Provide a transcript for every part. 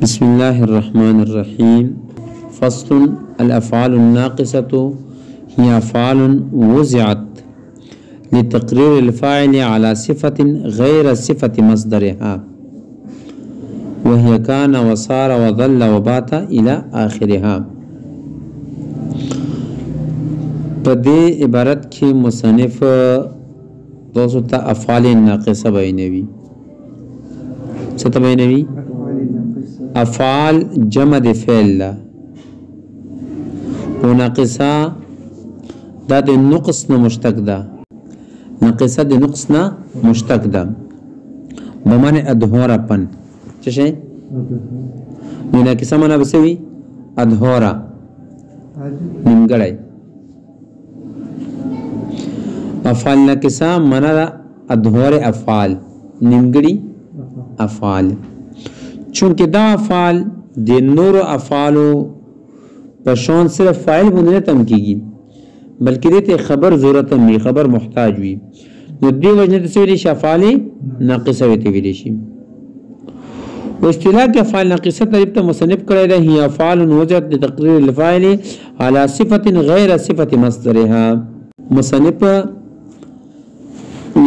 بسم الله الرحمن الرحيم. فصل. الأفعال الناقصة هي أفعال وزعت لتقرير الفاعل على صفة غير صفة مصدرها، وهي كان وصار وظل وبات إلى آخرها. پدې عبارت کې مصنف دوسو ته افعال ناقصه بیانوي. څه ته بیانوي؟ افعال جمع د فعل لا او ناقصه دا د نقص نه مشتق ده. ناقصه د نقص نه مشتق ده بمعنی ادهورا پن. څه شي؟ نو ناقصه معنا بسوي ادهورا نیمګړی. افعال ناقصه معنا ادهور افعال نیمګړي افعال. چونکه دا افعال د نور افعالو په شان صرف فاعل باندې نه تم کیږي بلکې دې ته خبر ضرورت هم خبر محتاج وي. نو دې وجه ته سوي شي افعال ناقصه وي ویل شي. او اصطلاح کې افعال ناقصه تعریف ته مصنف کړی دی هي افعال وجدت لتقرير الفاعل على صفه غير صفه مصدرها. مصنف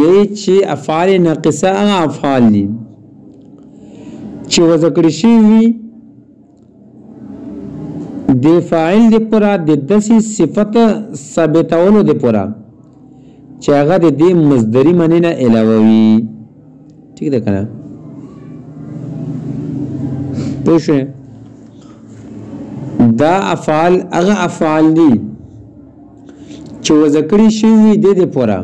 یې چې افعال ناقصه هغه افعال دي چې وذکر شي وي د فاعل د پورا د داسې صفت ثابتولو د پورا چې هغه د دې مصدری معنی نه علاوه وي. ٹھیک ده کنه؟ پوه شئ؟ دا افعال هغه افعال دي چې وذکر شي وي د پورا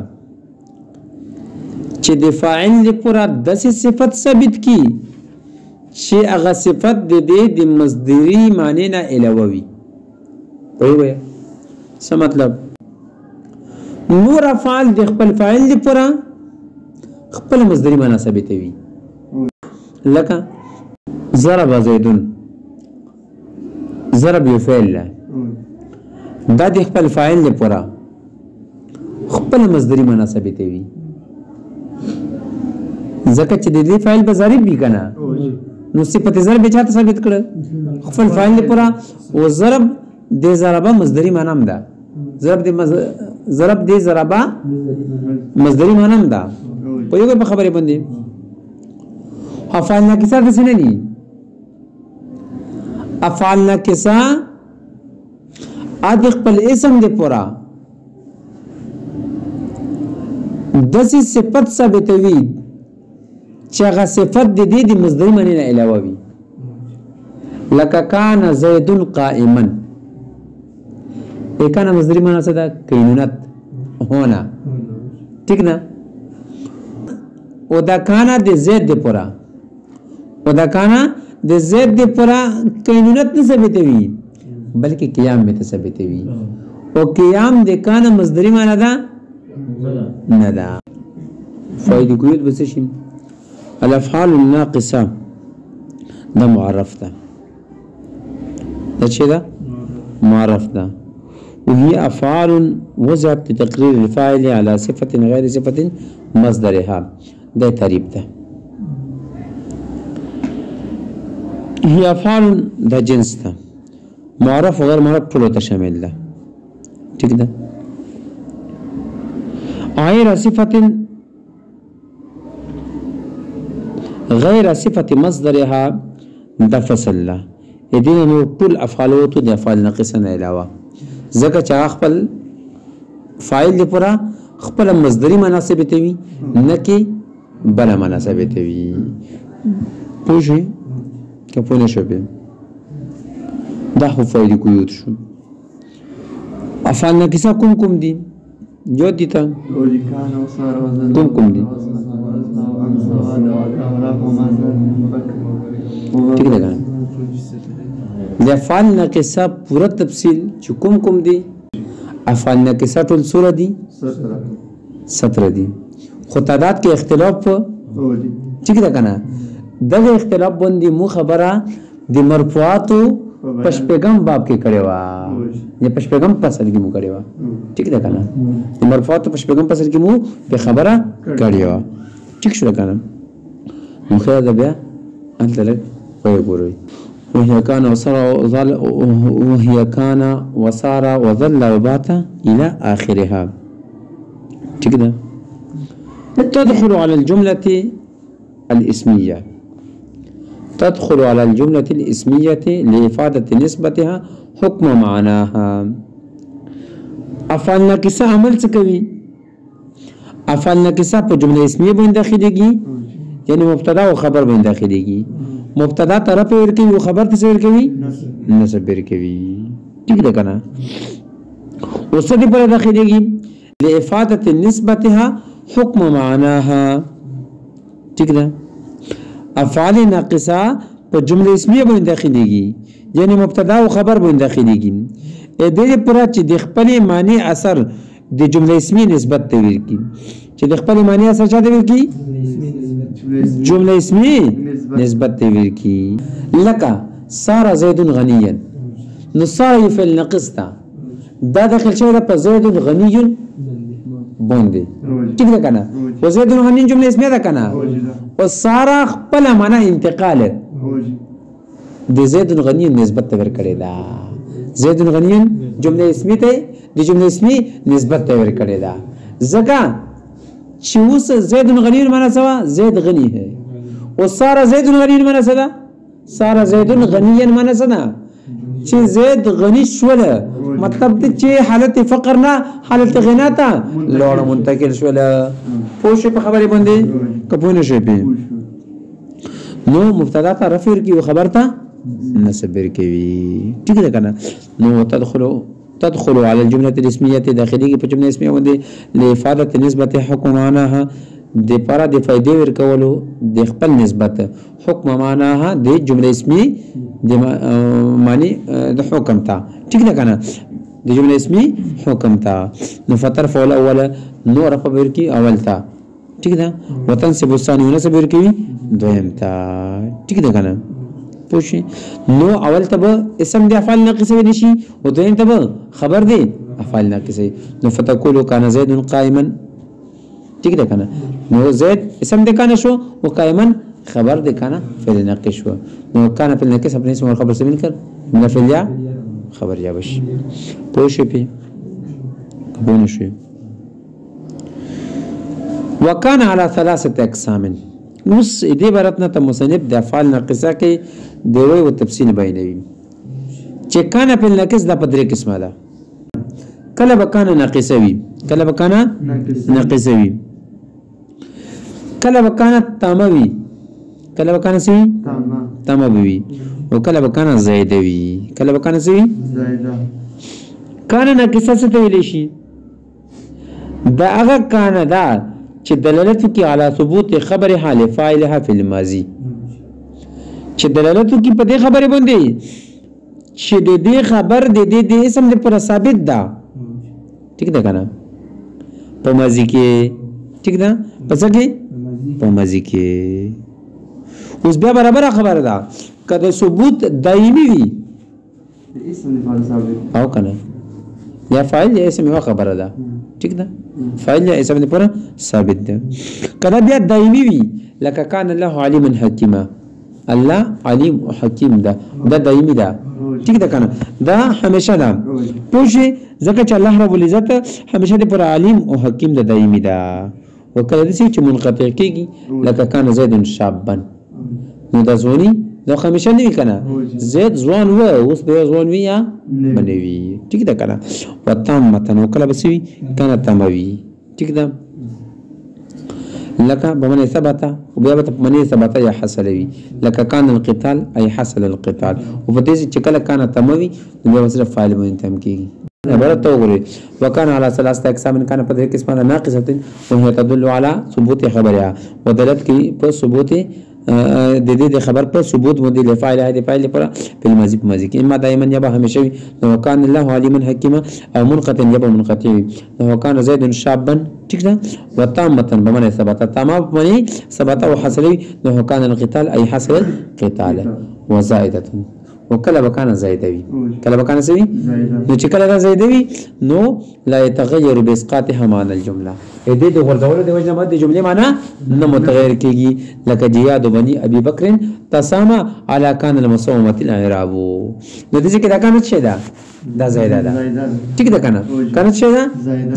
چې د فاعل د پورا داسې صفت ثابت کی چې هغه صفت د دې د مصدری معنی نه علاوه وي. وایي څه مطلب؟ نور افعال د خپل فاعل د پورا خپل مصدری معنی ثابتوي. لکه ضرب زیدون، ضرب یو فعل دا د خپل فاعل د پورا خپل مصدری معنی ثابتوي. ځکه چې د دې فاعل به ضارب وي کنه، نو صفت ضرب چاته ثابت کړه؟ خپل فاعل لپاره. او ضرب د ضربه مصدری معنی هم ده. ضرب د ضربه مصدری معنی هم ده. په یو په خبره باندې افعال ناقصه څه نه دي؟ افعال ناقصه اد خپل اسم د پورا داسې صفت ثابتوي چې هغه صفت د دې د مصدر معنی نه علاوه وي. لکه کان زید قائما، کان مصدر معنی څه ده؟ کینونت هونا. ٹھیک نه؟ او دا کان د زید د پورا او دا کان د زید د پورا کینونت نه ثابتوي بلکې قیام به ثابتوي. او قیام د کان مصدر معنی ده نه ده. فائدې کوي بس شي. الافعال الناقصه ده معرف ده. ده څه ده؟ معرف ده. وهي افعال وضعت لتقرير الفاعل على صفه غير صفه مصدرها. ده تعریف ده. هي افعال ده جنس ده، معرف وغير معرف ټول ته شامل ده. ٹھیک ده؟ غير صفه غیر صفت مصدرها دا فصل له ادینه نو ټول افعالاتو د افعال ناقصه نه علاوه ځکه چې خپل فاعل دی پورا خپل مصدری مناسبه وي نه کې بل مناسبه وي. پوجي کپونه شوبه دا خو فائدې کوي شو. افعال ناقصه کوم دي؟ جو دي ته کوم دي؟ ٹھیک ہے. د افعال ناقصه پورا تفصیل چې کوم دي؟ افعال ناقصه ټول سوره دي 17 دي. خو تعداد کې اختلاف ٹھیک ده کنه؟ دغه اختلاف باندې مو خبره د مرفوعاتو پشپغم باب کې کړي وا یا پشپغم فصل کې مو کړي وا. ٹھیک ده کنه؟ د مرفوعاتو پشپغم فصل کې مو په خبره کړي وا. ٹھیک شو کنه؟ مخه ده بیا انت لك ويقولي وهي كان وصار وظل وبات إلى آخرها. كده تدخل على الجملة الاسمية، تدخل على الجملة الاسمية لإفادة نسبتها حكم معناها. افعال ناقصه عمل څه کوي؟ افعال ناقصه په جمله اسمیه باندې داخليږي، یعنی مبتدا او خبر باندې داخليږي. مبتدا طرف ورکوي او خبر څه ورکوي؟ نسب ورکوي. ٹھیک ده کنه؟ اوس دې پر داخليږي لإفادة نسبتها حكم معناها. ٹھیک ده؟ افعال ناقصه په جمله اسمیه باندې داخليږي، یعنی مبتدا او خبر باندې داخليږي. دې پر چې د خپل معنی اثر د جمله اسمی نسبت ته ورکی، چې د خپل معنی اثر چا ته ورکی؟ جمله اسمی نسبت ته ورکی. لکه صار زید غنیا، نو صار فعل ناقص تا دا داخل شوی ده په زید غنی باندې. ٹھیک ده کنه؟ او زید غنی جمله اسمیه ده کنه؟ او صار خپل معنی انتقال د زید غنی نسبت ته ورکړی دا. زید غنی جمله اسمی ته د جمله اسمی نسبت ته ورکړی دا. ځکه چې اوس زید غنی معنا څه؟ زید غنی ہے. او صار زید غنی معنا څه ده؟ صار زید غنی معنا څه ده؟ چې زید غنی شول، مطلب ته چې حالت فقر نه حالت غنا ته لوړ منتقل شول. پوه شئ په خبرې باندې که پوه نه شئ پې؟ نو مبتدا ته رفع ورکوي او خبر ته نصب ورکوي. ٹھیک ده کنه؟ نو تدخل على الجملة الاسمية داخلي په جمله اسمیه باندې لإفادة نسبت حکم معناها د پاره د فائدې ورکولو د خپل نسبت حکم معناها د جمله اسمی د معنی د حکم ته. ٹھیک ده کنه؟ د جمله اسمی حکم ته. نو فترف الاول نو رفع ورکی اول ته. ٹھیک ده؟ وتنصب الثاني ونصب ورکی دویم ته. ٹھیک ده کنه؟ پوښي نو اول ته اسم د افعال ناقصه نشي او دویم ته خبر دی افعال ناقصه. نو فتقول كان زيد قائما. ٹھیک ده کنه؟ نو زید اسم د کان شو او قائما خبر د کان فعل ناقص شو. نو کان فعل ناقص اپنے اسم اور خبر سے مل کر من فعل یا خبر یا بش. پوښي په بونه شو. وكان على ثلاثه اقسام. اوس دې عبارت نه مصنف د افعال ناقصه کې د وی او تفصیل بیانوي چې کان په ناقص د په درې قسمه ده. کله به کان ناقصه وي، کله به کان ناقصه وي، کله به کان تامه وي، کله به کان سوي تامه وي، او کله به کان زائده وي، کله به کان سوي زائده. کان ناقصه څه ته ویل شي؟ دا هغه کان ده چې دلالت کوي علی ثبوت خبر حال فاعلها فی الماضی، چې دلالت کوي په دې خبره باندې چې د دې خبر د دې اسم لپاره ثابت ده. ٹھیک ده کنه؟ په ماضی کې. ٹھیک ده؟ پس کې په ماضی کې. اوس بیا برابر خبره ده کله ثبوت دایمي وي اسم لپاره ثابت او کنه یا فاعل یا اسم یو خبره ده. ٹھیک ده؟ فاعل یا اسم لپاره ثابت ده. کله بیا دایمي وي لکه کان الله علیما حکیما، الله علیم او حکیم ده، دا دایمي ده. ٹھیک ده کنه؟ دا همیشه ده. پوښي ځکه چې الله رب العزت همیشه د پر علیم او حکیم ده دایمي ده. وکړه د چې منقطع کیږي لکه کان زید شابا، نو دا ځونی دا همیشه نه کنه؟ زید ځوان و اوس به ځوان وی یا بنوي. ٹھیک ده کنه؟ وتام متن وکړه بسوي کنه تموي. ٹھیک ده؟ لك بمن ثبت وبيبت بمن ثبت يا حصلوي، لك كان القتال اي حصل القتال. وفديس چکل كان تموي نو بس فاعل منتم کیږي. عبارت وګورئ وكان على ثلاثه اقسام كان په دې قسمه ناقصه وهي تدل على ثبوت خبرها ودلت کی په ثبوت د دې خبر په ثبوت باندې لفاعل هدي فاعل پر په ماضي په ماضي کې اما دائما يبقى همیشه نو كان الله عليما حكيما او منقطع يبقى منقطع نو كان زيد شابا. ٹھیک ده؟ وتامه بمعنى ثبت، تمام بمعنى ثبت او حصل. نو كان القتال اي حصل قتال وزائده وکله بکانه زائده وي کله بکانه سوي نو چې کله دا زائده وي نو لا يتغير باسقاطها معنى الجمله دې د ورځولو د وجه د جملې معنا نه متغیر کیږي لکه جهاد بني ابي بکر تسامى على كان المصومه الاعراب نو دې کې دا کانه څه ده دا زائده ده ٹھیک ده کنه کنه څه ده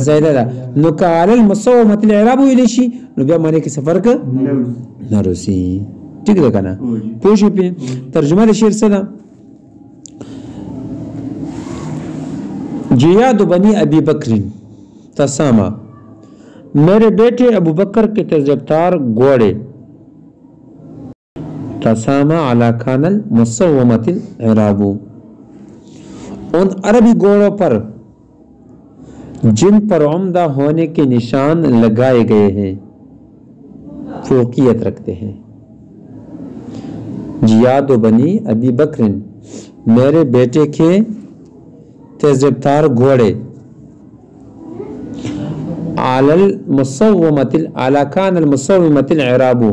زائده ده نو قال المصومه الاعراب ویل شي نو بیا معنی کې سفر ک نه روسي ٹھیک ده کنه پوښې په ترجمه د شعر څه ده جیاد بنی ابی بکر تسامہ میرے بیٹے ابو بکر کے تجربتار گوڑے تسامہ علی کان المصومۃ الاعراب ان عربی گوڑوں پر جن پر عمدہ ہونے کے نشان لگائے گئے ہیں فوقیت رکھتے ہیں جیاد بنی ابی بکر میرے بیٹے کے تیزرفتار گھوڑے علی کان المصومۃ الاعراب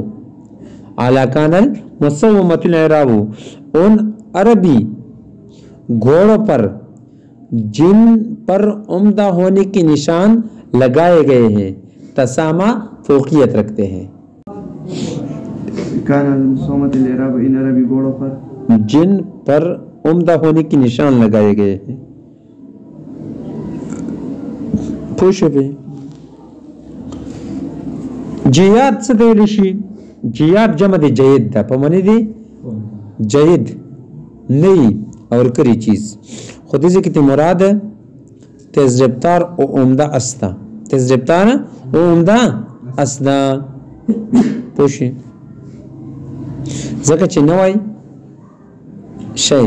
علی کان المصومۃ الاعراب ان عربی گھوڑوں پر جن پر عمدہ ہونے کے نشان لگائے گئے ہیں تسامہ فوقیت رکھتے ہیں کان المصومۃ الاعراب ان عربی گھوڑوں پر جن پر عمدہ ہونے کے نشان لگائے گئے ہیں پوښه به جیاد څه دی لشي جیاد جمع دی جید ده په معنی دی جید نئی اور کری چیز خود دې کې مراد تیزرفتار او عمده استا تیزرفتار او عمده استا پوښه ځکه چې نوای شی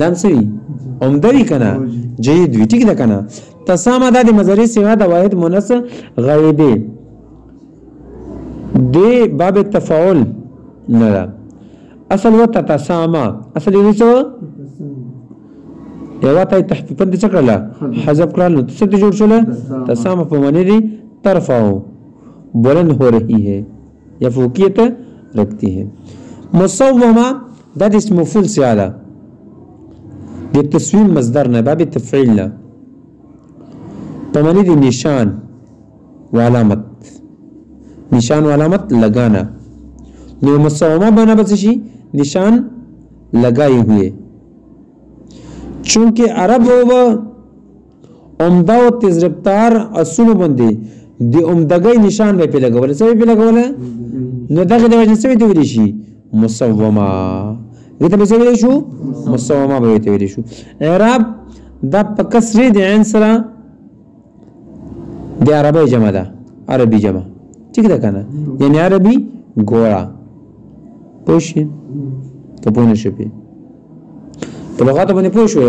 دام سوي عمده وی کنه جید وی ټیک ده کنه تسامہ دا دی مضارع صیغه د واحد مؤنث غایبه دی باب تفاعل نه اصل و تسامہ اصل یې څه یو ته تحفیف د څه کړل حذف کړل نو څه جوړ شول تسامہ په معنی دی ترفع بلند ہو رہی ہے یا فوقیت رکھتی ہے مصومہ دا د اسم مفعول سے اعلی د تصویم مصدر نه باب تفعیل نه پمانی دی نشان و علامت نشان و علامت لگانا نو مصومہ بنا بسشی نشان لگائے ہوئے چونکہ عرب و عمدہ و تیزرفتار اصول بندی دی عمدگی نشان بے پی لگولا سوی پی لگولا نو داخل دی وجن سوی دولی شی مصومہ گیتا بے سوی شو مصومہ بے تولی شو اعراب دا پکسری دی عین سرا دی عربی جمع ده عربی جمع ٹھیک ده کنه یعنی عربی گوڑا پوشی کپونه شپی په لغاتو باندې پوښو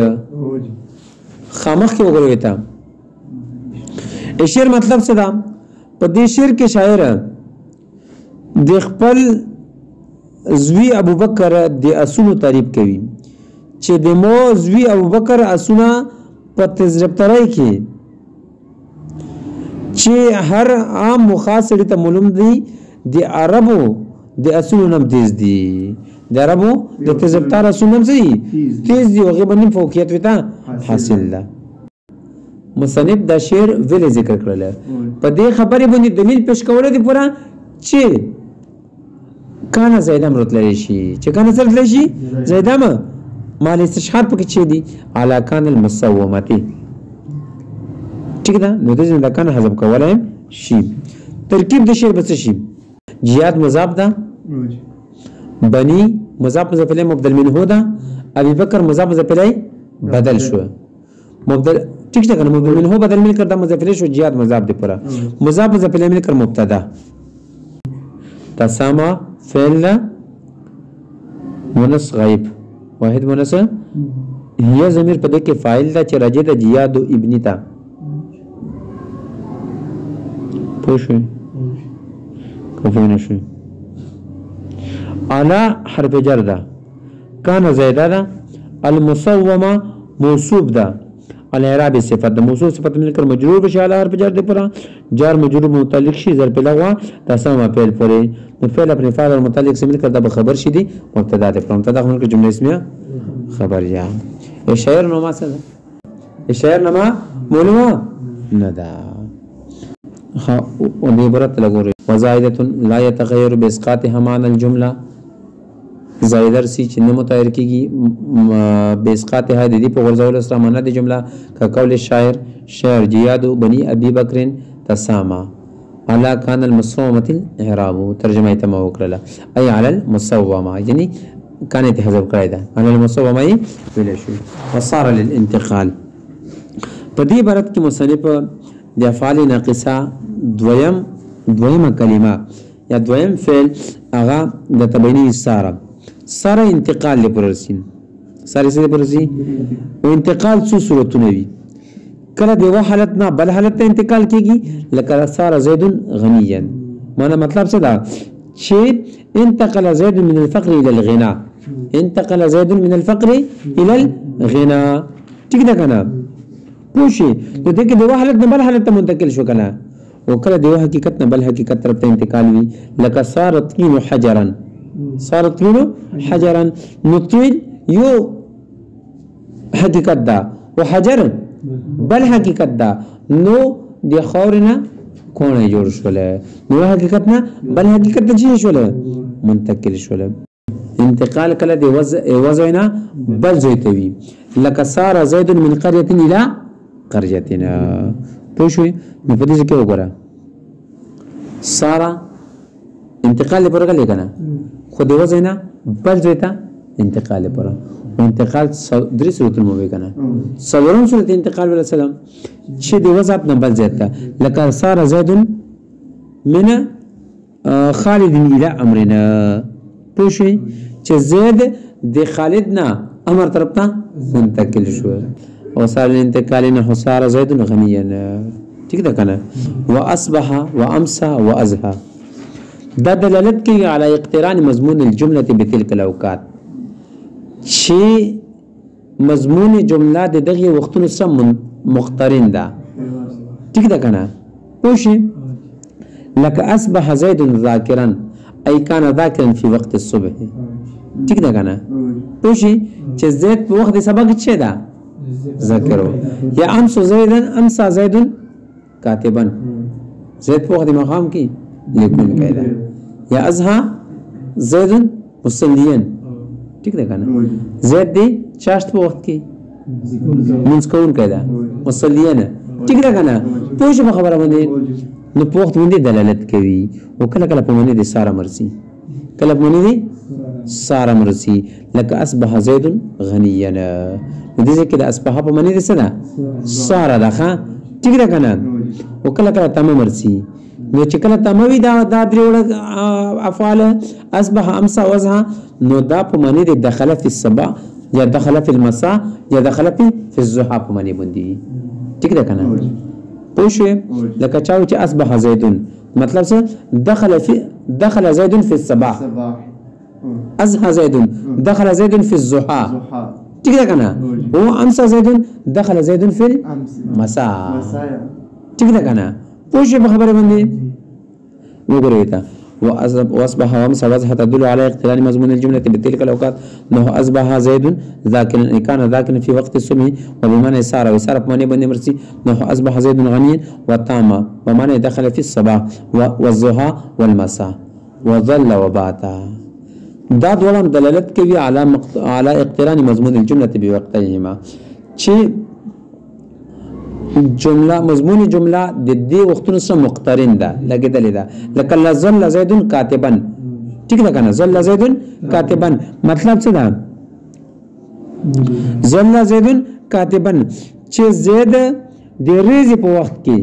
خامخ کې وګورئ تا شعر مطلب څه ده په دې شعر کې شاعر د خپل زوی ابو بکر د اصولو تعریف کوي چې د مو زوی ابو بکر اصونه په تجربترای کې چې هر عام مخاص لري ته معلوم دي د عربو د اصول نم تیز دي د عربو د تجربتار اصول نم سي تیز دي او غیبن فوقیت وتا حاصل ده مصنف دا شعر ویل ذکر کړل په دې خبرې باندې دلیل پیش کول دي پورا چې کانه زیده مرتل شي چې کانه سره شي زیده ما مال استشهاد پکې چي دي علاکان المصومه ٹھیک ده نو د دې کانه حذف کولای شي ترکیب د شعر بس شي جهاد مضاف ده بني مضاف مضاف الیه مبدل منه ده ابي بکر مضاف مضاف الیه بدل شو مبدل ٹھیک ده کنه مبدل منه بدل مل کړه مضاف الیه شو جهاد مضاف ده پورا مضاف مضاف الیه مل کړه مبتدا تسامى فعل مؤنث غائب واحد مؤنث هي ضمیر په دې کې فاعل ده چې راجع ده جهاد ابن تا پوښي کفونه شي على حرف جر ده كان زائده ده المصومه موصوف ده الاعراب صفت ده موصوف صفت ملکر مجرور بشي على حرف جر ده پورا جار مجرور متعلق شي ظرف لغوا تسامى فعل پورې نو فعل اپنے فاعل اور متعلق سے ملکر ده خبر شي دي مبتدا ده مبتدا ملکر جمله اسمیه خبر یا شاعر نما څه ده شاعر نما مولما نه ده ها او دې برت لګوري وزائده لا يتغير باسقاطها معنى الجمله زائدر سی چې نه متغیر کیږي باسقاطها د دې په ورزول سره معنا د جمله کا قول شاعر شعر جیاد بني ابي بکر تسامى على كان المصومه الاعراب ترجمه تم وکړه اي على المصومه یعنی كانت حذف کړی ده على المصومه ویل شو وصار للانتقال په دې عبارت کې مصنف د افعال ناقصه دویمه کلمه یا دویم فعل هغه د تبعینی ساره انتقال لپرسین ساره څه لپرسین او انتقال څو صورتونه وي کله د یو حالت نه بل حالت ته انتقال کیږي لکه ساره زید غنیا معنا مطلب څه ده چې انتقل زید من الفقر الى الغنى انتقل زید من الفقر الى الغنى ٹھیک ده کنه پوښي نو دغه د یو حالت نه بل حالت ته منتقل شو کنه او کله د یو حقیقت نه بل حقیقت طرف ته انتقال وي لکه صارت طين حجرا صارت طين حجرا نطيل یو حقیقت ده او حجر بل حقیقت ده نو د خورنه کونه جوړ شول نو حقیقت نه بل حقیقت ته چی شول منتقل شول انتقال کله د وضعنا بل زیتوي لکه صار زید من قريه الى قريتنا پوښوي نو په دې کې وګوره سارا انتقال پر غلې کنه خو دی وځینا بل ځای انتقال پر انتقال درې صورتونه مو وکنه څلورم صورت انتقال ول سلام چې دی وځات نه بل ځای ته لکه سارا زید من خالد الى امرنا پوښي چې زید د خالد نه امر طرف ته منتقل شو او صار الانتقال نه صار زید غنيا ٹھیک ده کنه واصبح وامسى وازهى دا دلالت کوي على اقتران مضمون الجمله بتلك الاوقات چې مضمون جمله د دغه وختونو سره مقترن ده ٹھیک ده کنه پوښي لك اصبح زيد ذاكرا اي كان ذاكرا في وقت الصبح ٹھیک ده کنه پوښي چې زید په وخت د سبق څه ده ذاکرو یا امس زیدن امسا زیدن کاتبن زید په وخت مقام کې لیکون کېده یا ازها زیدن مصلیین ٹھیک ده کنه زید دی چاشت په وخت کې منځ کون کېده مصلیین ٹھیک ده کنه پوه شو خبره باندې نو په وخت باندې دلالت کوي او کله کله په باندې د ساره مرسي کله په باندې ساره مرسي لکه اصبح زید غنيا دې ځکه د اصبح په باندې څه ده ساره ده ښه ٹھیک ده کنه او کله کله تمام مرسي نو چې کله تموي دا درې افعال اصبح امسى وزها نو دا په معنی د دخل فی الصباح یا دخل فی المساء یا دخل فی الضحى په معنی باندې ٹھیک ده کنه پوښه لکه چاو چې اصبح زیدون مطلب څه دخل زید فی الصباح ازها زید دخل زید فی الضحى ٹھیک ده کنه او امسى زید دخل زید فی المساء ٹھیک ده کنه پوښه په خبره باندې وګورئ تا واصبح وامسى وزها تدل على اقتران مضمون الجمله بتلك الاوقات انه اصبح زيد ذاكرا كان ذاكرا في وقت الصبح وبمعنى سار وسار بمعنى بن مرسي انه اصبح زيد غنيا وتام بمعنى دخل في الصباح والضحى والمساء وظل وبات دا دوام دلالت کوي على اقتران مضمون الجمله بوقتهما چې جمله مضمون جمله د دې وختونو سره مقترن ده لګیدلې ده لکه لزل زید کاتبا ٹھیک ده کنه زل زید کاتبا مطلب څه ده زل زید کاتبا چې زید د ریزي په وخت کې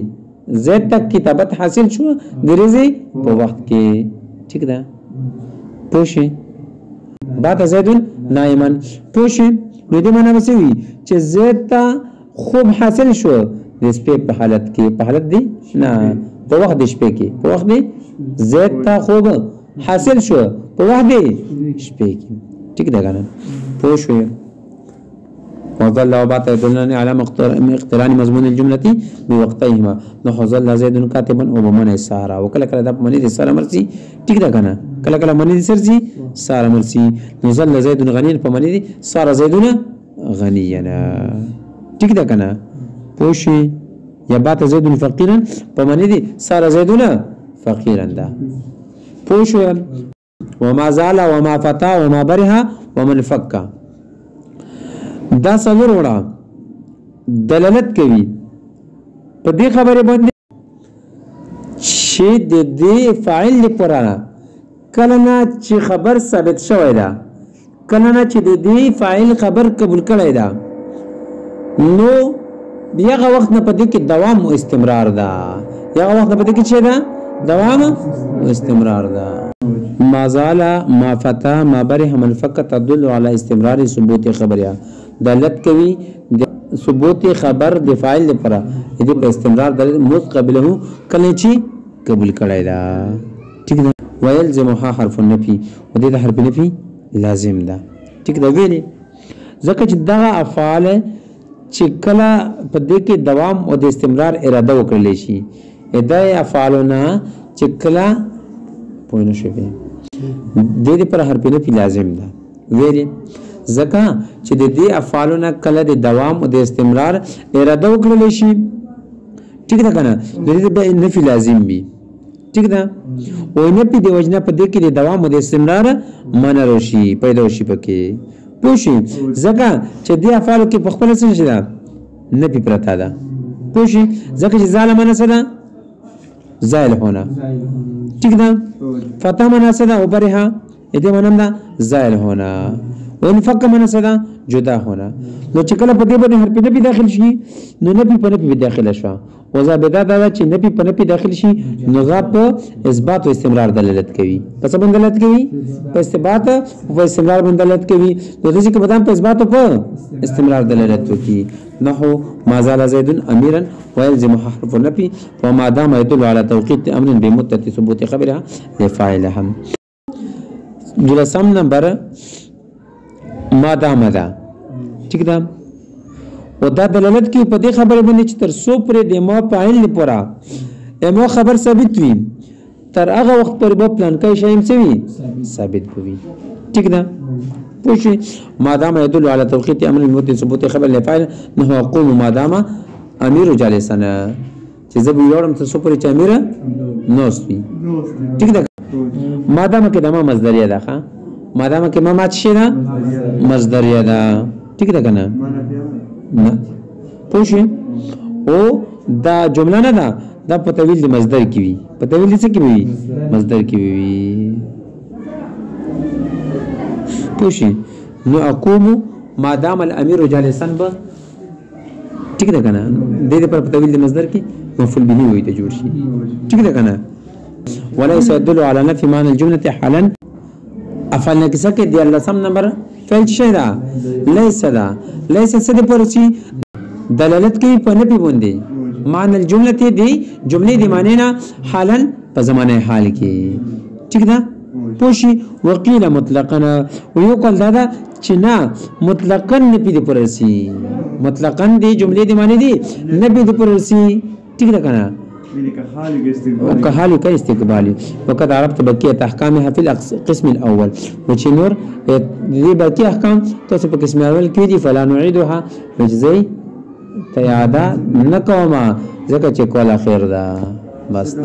زید تک کتابت حاصل شو د ریزي په وخت کې ٹھیک ده پوښي بعد زید نائما پوښي نو دې معنی څه وي چې زید ته خوب حاصل شو د شپې په حالت کې په حالت دی نه په وخت د شپې کې په وخت دی زید ته خوب حاصل شو په وخت دی شپې کې ٹھیک ده کنه پوه شو وظل وبات يدلني على اقتران مضمون الجمله بوقتهما نحو ظل زيد كاتبا وبمعنى السهره وكل كلا ده بمعنى السهره مرسي ٹھیک ده کنه کله کله منی دي سرزي صار مرسي نو ظل زید غني په منی دي صار زیدون غنيا ټیک ده کنه پوشي یا بات زید فقيرا په منی دي صار زیدون فقيرا ده پوشو وما زال وما فتا وما برها ومن فكا دا څلور وړه دلالت کوي په دې خبره باندې چې د دې فاعل لپاره کله نه چې خبر ثابت شوی دا کله نه چې د دې فاعل خبر قبول کړی دا نو بیاغه وخت نه پدې کې دوام او استمرار دا یاغه وخت نه پدې کې چې دا دوام او استمرار دا ما زال ما فتا ما بره من فك تدل على استمرار ثبوت خبریا دلالت کوي ثبوت خبر د فاعل لپاره دې په استمرار د متقبله کله چې قبول کړی دا ٹھیک ده ويلزمها حرف النفي ودې د حرف نفي لازم ده ٹھیک ده ویلې ځکه چې دا افعال چې کله په دې کې دوام او د استمرار اراده وکړل شي دا افعالونه چې کله پوه نه شي دې پر حرف نفي لازم ده ویلې ځکه چې د دې افعالونه کله د دوام او د استمرار اراده وکړل شي ٹھیک ده کنه دې نفي لازم وي ٹھیک ده او نفي د وجنه په دې کې د دوام او د استمرار معنی روشي پیدا شي پکې پوښي ځکه چې د افعالو کې په خپل څه شي ده نفي پرتا ده پوښي ځکه چې ظالم نه سره زائل ہونا ٹھیک ده فتح معنی سره او برها دې معنی ده زائل ہونا وانفك من صدا جدا ہونا نو چې کله په دې باندې حرف نفي داخل شي نو نفي په نفي داخله شو او ضابطه دا چې نفي په نفي داخل شي نو غا په اثبات او استمرار دلالت کوي پس باندې دلالت کوي په اثبات او استمرار باندې دلالت کوي نو دې چې په دام په اثبات او استمرار دلالت کوي نحو ما زال زيد اميرا ويلزم حرف النفي وما دام يدل على توقيت امر بمدة ثبوت خبرها لفاعلها جلسم نمبر ما دام ده ٹھیک ده او دا دلالت کوي په دې خبره باندې چې تر څو پرې د ما فاعل لپاره مو خبر ثابت وي تر هغه وخت پر به پلان کوي شایم سوي ثابت وي ٹھیک ده پوښي ما دام يدل على توقيت امر الموت ثبوت خبر لفاعل نحو قوم ما دام امير جالسنا چې زه به یوړم تر څو پرې چې امیر نوستوي ٹھیک ده ما دام کې د ما مصدریه ده ښه ما دام کې ما مات شي ده مصدریه ده ٹھیک ده کنه نه پوښي او دا جمله نه ده دا په تویل د مصدر کې وي په تویل څه کې وي مصدر کې وي پوښي نو اقوم ما دام الامير جالسا به ٹھیک ده کنه د دې پر په تویل د مصدر کې مفعول به وي ته جوړ شي ٹھیک ده کنه وليس يدل على نفي معنى الجمله حالا افعل ناقصه کې د لسم نمبر فعل شي دا ليس دا ليس څه پر شي دلالت کوي په نفي باندې معنی الجمله دی جمله دی معنی نه حالا په زمانه حال کې ٹھیک ده پوشي وقيل مطلقا ويقال دا چې نه مطلقا نفي دی پر شي مطلقا دی جمله دی معنی دی نفي دی پر شي ٹھیک ده کنه وكحالك استقبالي وقد عرفت بقية أحكامها في القسم الأول وشنور دي بقية أحكام توصف القسم الأول كيدي فلا نعيدها مجزي تيادا نكوما زكاة كولا خير دا بس